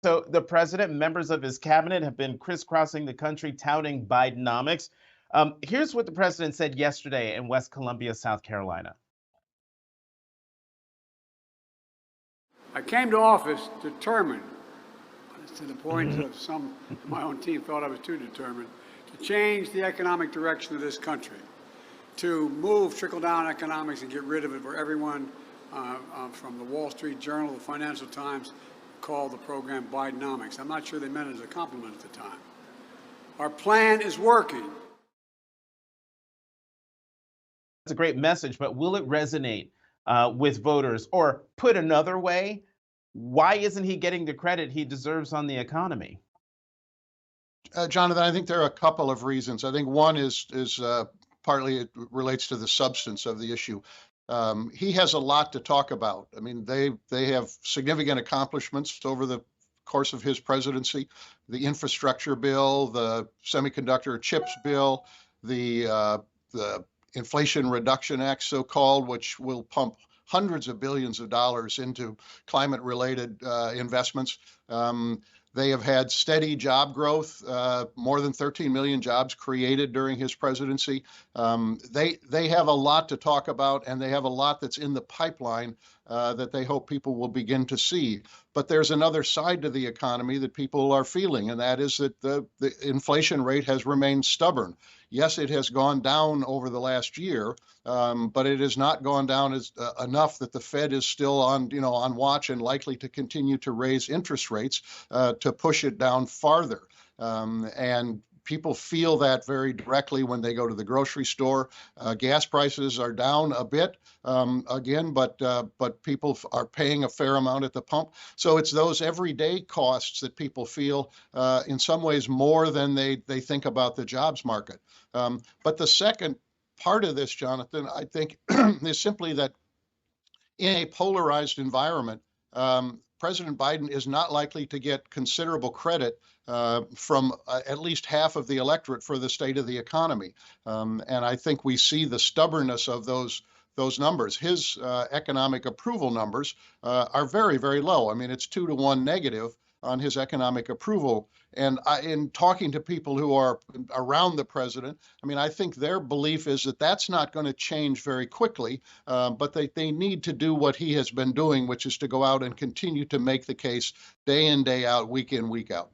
So the president and members of his cabinet have been crisscrossing the country touting Bidenomics. Here's what the president said yesterday in West Columbia, South Carolina. I came to office determined, to the point of some of my own team thought I was too determined, to change the economic direction of this country, to move trickle-down economics and get rid of it for everyone, from the Wall Street Journal, the Financial Times, called the program Bidenomics. I'm not sure they meant it as a compliment at the time. Our plan is working. It's a great message, but will it resonate with voters? Or put another way, why isn't he getting the credit he deserves on the economy? Jonathan, I think there are a couple of reasons. I think one is partly it relates to the substance of the issue. He has a lot to talk about. I mean, they have significant accomplishments over the course of his presidency. The infrastructure bill, the semiconductor chips bill, the Inflation Reduction Act, so-called, which will pump hundreds of billions of dollars into climate-related investments. They have had steady job growth, more than 13 million jobs created during his presidency. They have a lot to talk about, and they have a lot that's in the pipeline that they hope people will begin to see. But there's another side to the economy that people are feeling, and that is that the inflation rate has remained stubborn. Yes, it has gone down over the last year, but it has not gone down enough that the Fed is still on watch and likely to continue to raise interest rates to push it down farther. And people feel that very directly when they go to the grocery store. Gas prices are down a bit again, but people are paying a fair amount at the pump. So it's those everyday costs that people feel in some ways more than they think about the jobs market. But the second part of this, Jonathan, I think, is simply that in a polarized environment, President Biden is not likely to get considerable credit from at least half of the electorate for the state of the economy. And I think we see the stubbornness of those numbers. His economic approval numbers are very, very low. I mean, it's 2-to-1 negative on his economic approval. And in talking to people who are around the president, I mean, I think their belief is that that's not going to change very quickly, but they need to do what he has been doing, which is to go out and continue to make the case day in, day out, week in, week out.